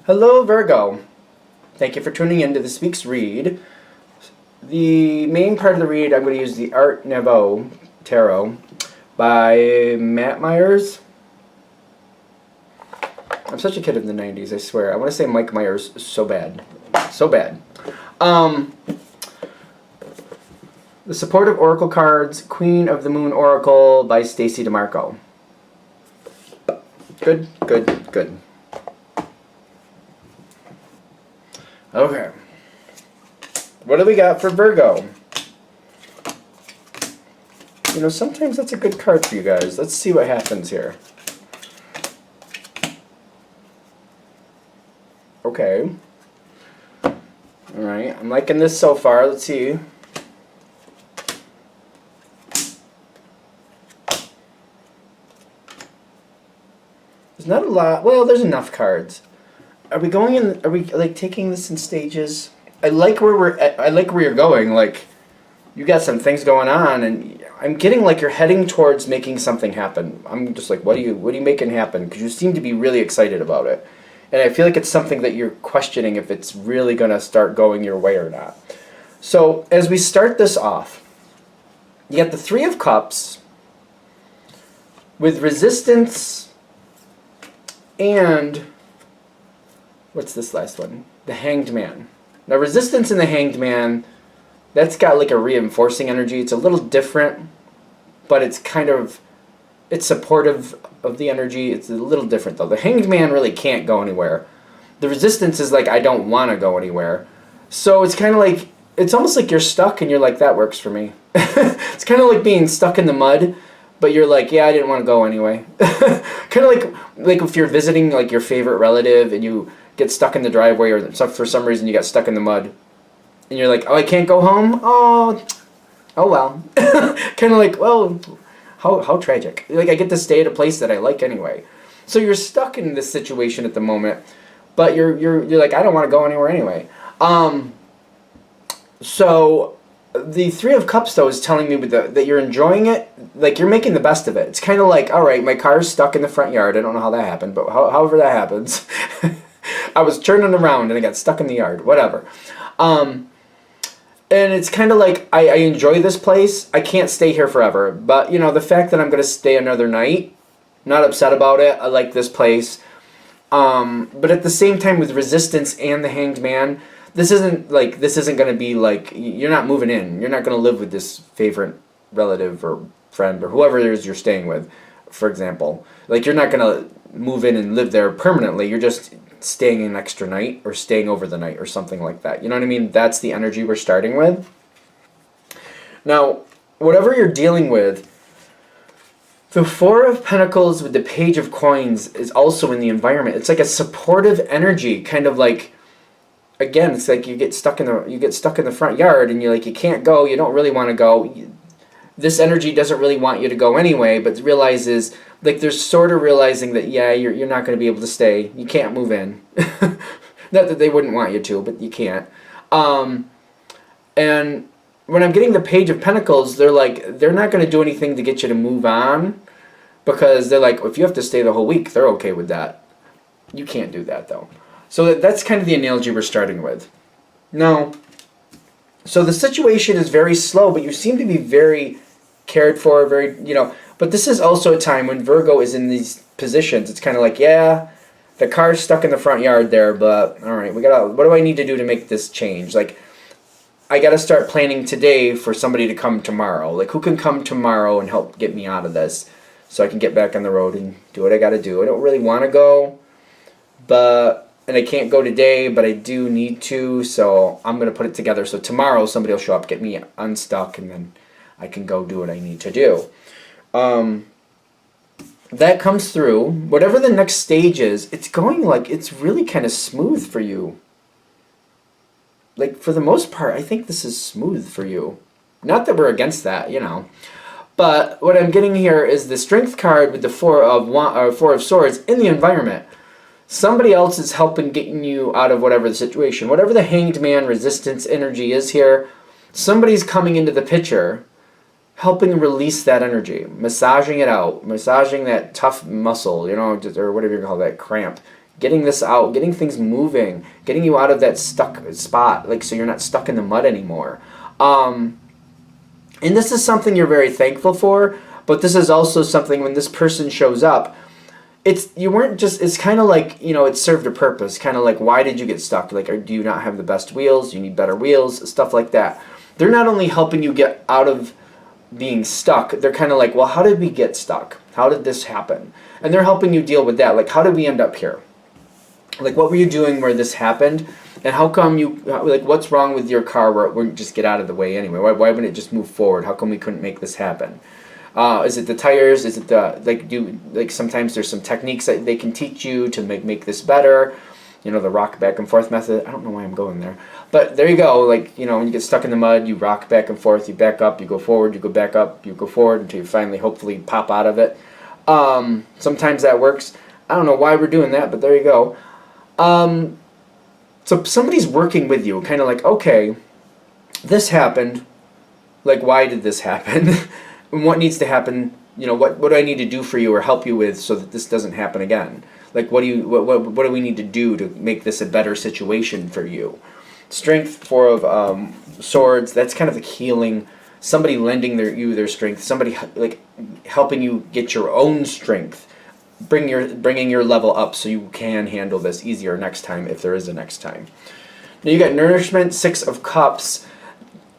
Hello, Virgo. Thank you for tuning in to this week's read. The main part of the read, I'm going to use the Art Nouveau Tarot by Matt Myers. I'm such a kid of the 90s, I swear. I want to say Mike Myers so bad. So bad. The Supportive Oracle Cards, Queen of the Moon Oracle by Stacey DeMarco. Good, good, good. Okay. What do we got for Virgo? You know, sometimes that's a good card for you guys. Let's see what happens here. Okay. Alright, I'm liking this so far. Let's see. There's not a lot. Well, there's enough cards. Are we going in? Are we like taking this in stages? I like where we're at, I like where you're going. Like, you got some things going on, and I'm getting like you're heading towards making something happen. I'm just like, what are you making happen? Because you seem to be really excited about it, and I feel like it's something that you're questioning if it's really gonna start going your way or not. So as we start this off, you got the Three of Cups with Resistance and what's this last one? The Hanged Man. Now, Resistance and the Hanged Man, that's got like a reinforcing energy. It's a little different, but it's supportive of the energy. It's a little different, though. The Hanged Man really can't go anywhere. The Resistance is like, I don't want to go anywhere. So it's kind of like, it's almost like you're stuck and you're like, that works for me. It's kind of like being stuck in the mud, but you're like, yeah, I didn't want to go anyway. Kind of like if you're visiting like your favorite relative and you get stuck in the driveway, or for some reason you got stuck in the mud, and you're like, oh, I can't go home? Oh well. Kind of like, well, how tragic. Like, I get to stay at a place that I like anyway. So you're stuck in this situation at the moment, but you're like, I don't want to go anywhere anyway. So the Three of Cups, though, is telling me that you're enjoying it, like you're making the best of it. It's kind of like, all right, my car's stuck in the front yard. I don't know how that happened, but however that happens. I was turning around and I got stuck in the yard, whatever. And it's kind of like, I enjoy this place. I can't stay here forever. But, you know, the fact that I'm going to stay another night, not upset about it. I like this place. But at the same time, with Resistance and the Hanged Man, this isn't going to be like, you're not moving in. You're not going to live with this favorite relative or friend or whoever it is you're staying with, for example. Like, you're not going to move in and live there permanently. You're just staying an extra night or staying over the night or something like that. You know what I mean? That's the energy we're starting with. Now, whatever you're dealing with, the Four of Pentacles with the Page of Coins is also in the environment. It's like a supportive energy, kind of like, again, it's like you get stuck in the front yard and you're like, you can't go, you don't really want to go. This energy doesn't really want you to go anyway, but realizes, like, they're sort of realizing that, yeah, you're not going to be able to stay. You can't move in. Not that they wouldn't want you to, but you can't. And when I'm getting the Page of Pentacles, they're like, they're not going to do anything to get you to move on, because they're like, if you have to stay the whole week, they're okay with that. You can't do that, though. So that's kind of the analogy we're starting with. Now, so the situation is very slow, but you seem to be very cared for, very, you know, but this is also a time when Virgo is in these positions. It's kind of like, yeah, the car's stuck in the front yard there, but all right, what do I need to do to make this change? Like, I got to start planning today for somebody to come tomorrow. Like, who can come tomorrow and help get me out of this so I can get back on the road and do what I got to do? I don't really want to go, and I can't go today, but I do need to, so I'm going to put it together. So tomorrow somebody will show up, get me unstuck, and then I can go do what I need to do. That comes through. Whatever the next stage is, it's going like, it's really kind of smooth for you. Like, for the most part, I think this is smooth for you. Not that we're against that, you know. But what I'm getting here is the Strength card with the Four of Swords in the environment. Somebody else is helping getting you out of whatever the situation. Whatever the Hanged Man Resistance energy is here, somebody's coming into the picture, helping release that energy, massaging it out, massaging that tough muscle, you know, or whatever you call that, cramp, getting this out, getting things moving, getting you out of that stuck spot, like so you're not stuck in the mud anymore. And this is something you're very thankful for, but this is also something when this person shows up, it's kind of like, it served a purpose. Kind of like, why did you get stuck? Like, do you not have the best wheels? You need better wheels, stuff like that. They're not only helping you get out of being stuck, they're kind of like, well, how did we get stuck? How did this happen? And they're helping you deal with that. Like, how did we end up here? Like, what were you doing where this happened? And how come what's wrong with your car where it wouldn't just get out of the way anyway? Why wouldn't it just move forward? How come we couldn't make this happen? Is it the tires? Is it sometimes there's some techniques that they can teach you to make this better? The rock back and forth method. I don't know why I'm going there. But there you go. When you get stuck in the mud, you rock back and forth, you back up, you go forward, you go back up, you go forward until you finally hopefully pop out of it. Sometimes that works. I don't know why we're doing that, but there you go. So somebody's working with you, kind of like, okay, this happened. Like, why did this happen? And what needs to happen? What do I need to do for you or help you with so that this doesn't happen again? Like, what do we need to do to make this a better situation for you? Strength, Four of Swords. That's kind of like healing. Somebody lending their strength. Somebody like helping you get your own strength. Bringing your level up so you can handle this easier next time if there is a next time. Now you got Nourishment, Six of Cups.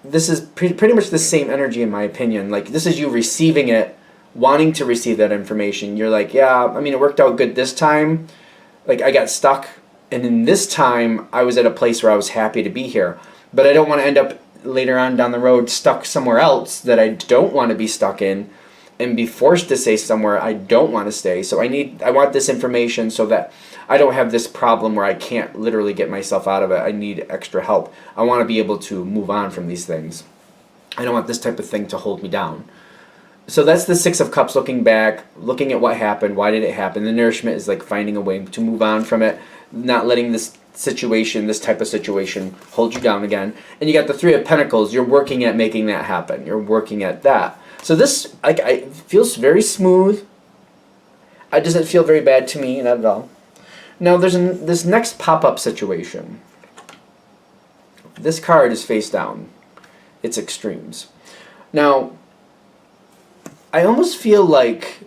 This is pretty much the same energy in my opinion. Like, this is you receiving it, wanting to receive that information. You're like, yeah, it worked out good this time. Like, I got stuck, and in this time I was at a place where I was happy to be here. But I don't want to end up later on down the road stuck somewhere else that I don't want to be stuck in, and be forced to stay somewhere I don't want to stay. So I want this information so that I don't have this problem where I can't literally get myself out of it. I need extra help. I want to be able to move on from these things. I don't want this type of thing to hold me down. So that's the Six of Cups, looking back, looking at what happened, why did it happen. The Nourishment is like finding a way to move on from it, not letting this type of situation, hold you down again. And you got the Three of Pentacles. You're working at making that happen. You're working at that. So this feels very smooth. It doesn't feel very bad to me, not at all. Now there's this next pop-up situation. This card is face down. It's extremes. Now, I almost feel like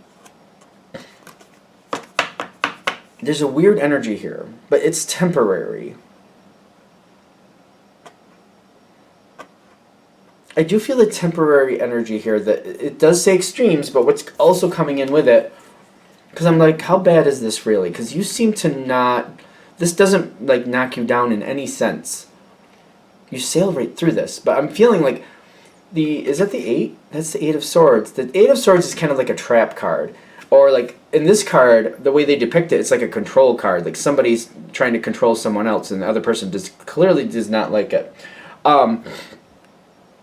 there's a weird energy here, but it's temporary. I do feel a temporary energy here that it does say extremes, but what's also coming in with it, because I'm like, how bad is this really? Because you seem to not, this doesn't like knock you down in any sense. You sail right through this, but I'm feeling like is that the 8? That's the 8 of Swords. The 8 of Swords is kind of like a trap card. Or like in this card, the way they depict it, it's like a control card. Like somebody's trying to control someone else and the other person clearly does not like it.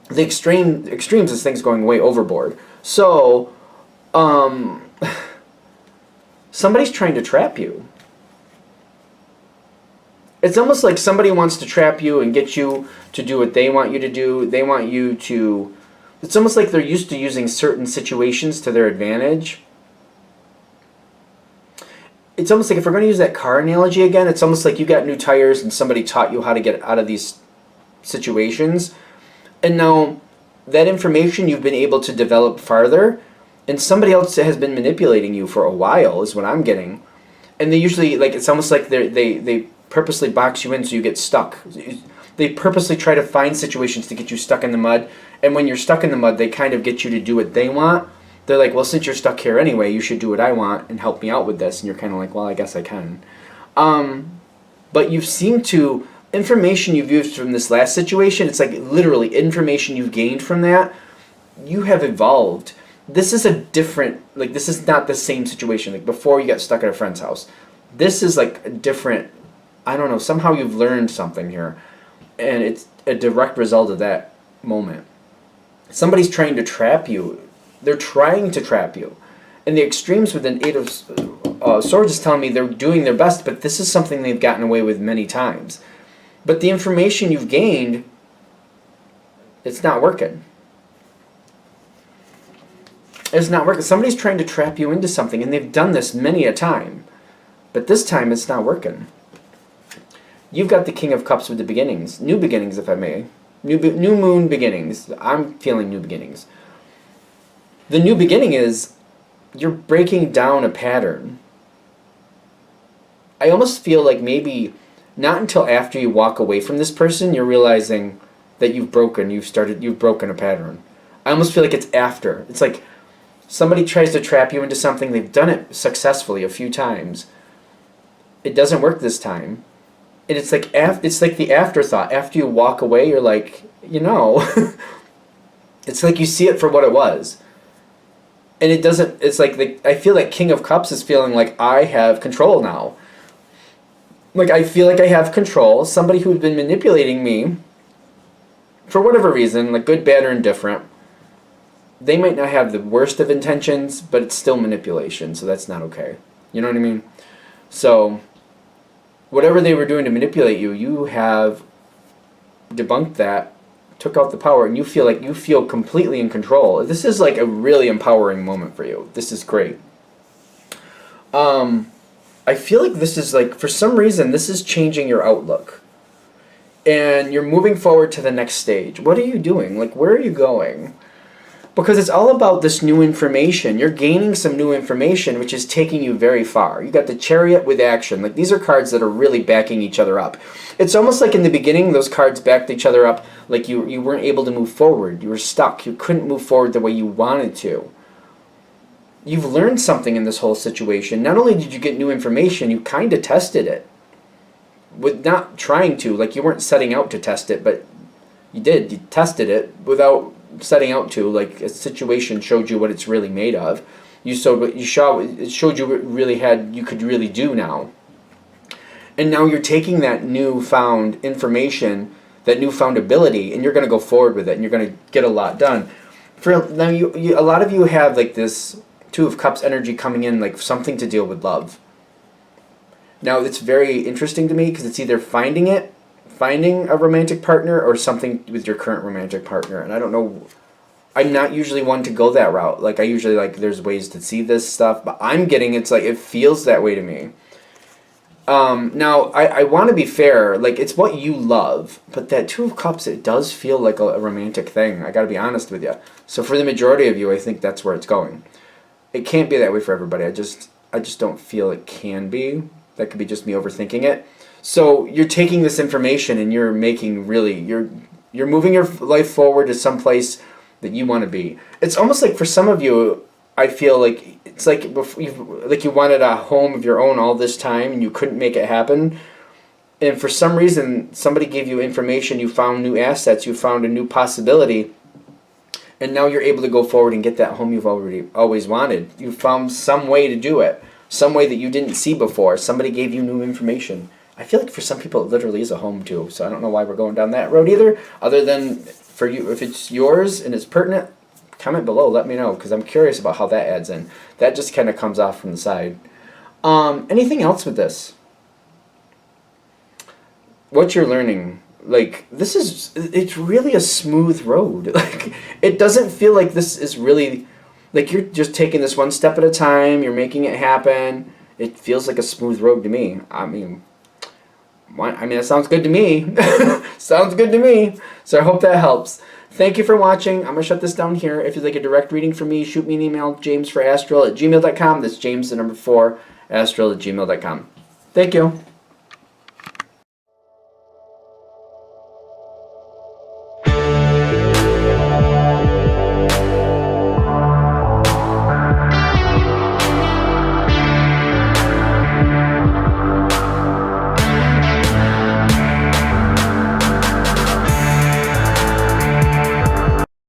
The extremes is things going way overboard. So, somebody's trying to trap you. It's almost like somebody wants to trap you and get you to do what they want you to do. They want you to... It's almost like they're used to using certain situations to their advantage. It's almost like, if we're going to use that car analogy again, it's almost like you got new tires and somebody taught you how to get out of these situations. And now that information you've been able to develop farther, and somebody else has been manipulating you for a while is what I'm getting. And they usually, like, it's almost like they purposely box you in so you get stuck. They purposely try to find situations to get you stuck in the mud. And when you're stuck in the mud, they kind of get you to do what they want. They're like, well, since you're stuck here anyway, you should do what I want and help me out with this. And you're kind of like, well, I guess I can. But you seem to... Information you've used from this last situation, it's like literally information you've gained from that, you have evolved. This is a different, like, this is not the same situation. Like, before you got stuck at a friend's house. This is like a different, I don't know, somehow you've learned something here. And it's a direct result of that moment. Somebody's trying to trap you. They're trying to trap you. And the extremes with an 8 of Swords is telling me they're doing their best, but this is something they've gotten away with many times. But the information you've gained, it's not working. It's not working. Somebody's trying to trap you into something, and they've done this many a time. But this time it's not working. You've got the King of Cups with the beginnings. New beginnings, if I may. New moon beginnings. I'm feeling new beginnings. The new beginning is you're breaking down a pattern. I almost feel like maybe not until after you walk away from this person you're realizing that you've broken a pattern. I almost feel like it's after. It's like somebody tries to trap you into something. They've done it successfully a few times. It doesn't work this time. And it's like the afterthought. After you walk away, you're like, it's like you see it for what it was. And it doesn't, it's like, I feel like King of Cups is feeling like I have control now. Like, I feel like I have control. Somebody who'd been manipulating me, for whatever reason, like good, bad, or indifferent, they might not have the worst of intentions, but it's still manipulation, so that's not okay. You know what I mean? So, whatever they were doing to manipulate you, you have debunked that, took out the power, and you feel completely in control. This is like a really empowering moment for you. This is great. I feel like this is like, for some reason, this is changing your outlook. And you're moving forward to the next stage. What are you doing? Like, where are you going? Because it's all about this new information. You're gaining some new information, which is taking you very far. You got the Chariot with action. Like, these are cards that are really backing each other up. It's almost like in the beginning, those cards backed each other up. Like you weren't able to move forward. You were stuck. You couldn't move forward the way you wanted to. You've learned something in this whole situation. Not only did you get new information, you kind of tested it. With not trying to. Like, you weren't setting out to test it, but you did. You tested it without setting out to. Like, a situation showed you what it's really made of. It showed you what you could really do now. And now you're taking that newfound information, that newfound ability, and you're going to go forward with it, and you're going to get a lot done. Now, a lot of you have like this Two of Cups energy coming in, like something to deal with love. Now, it's very interesting to me because it's either finding a romantic partner, or something with your current romantic partner. And I don't know, I'm not usually one to go that route. Like, I usually, like, there's ways to see this stuff, but I'm getting, it's like, it feels that way to me. Now, I want to be fair, like, it's what you love, but that Two of Cups, it does feel like a romantic thing. I gotta be honest with you. So for the majority of you, I think that's where it's going. It can't be that way for everybody. I just don't feel it can be. That could be just me overthinking it. So you're taking this information and you're making you're moving your life forward to some place that you want to be. It's almost like for some of you, I feel like it's like you wanted a home of your own all this time and you couldn't make it happen. And for some reason, somebody gave you information, you found new assets, you found a new possibility, and now you're able to go forward and get that home you've always wanted. You found some way to do it, some way that you didn't see before. Somebody gave you new information. I feel like for some people it literally is a home too, so I don't know why we're going down that road either, other than for you, if it's yours and it's pertinent, comment below, let me know, because I'm curious about how that adds in. That just kind of comes off from the side. Anything else with this? What you're learning? Like, it's really a smooth road. Like, it doesn't feel like this is really, like, you're just taking this one step at a time, you're making it happen. It feels like a smooth road to me. I mean, that sounds good to me. Sounds good to me. So I hope that helps. Thank you for watching. I'm going to shut this down here. If you'd like a direct reading from me, shoot me an email, jamesforastral@gmail.com. That's James, the number 4, astral@gmail.com. Thank you.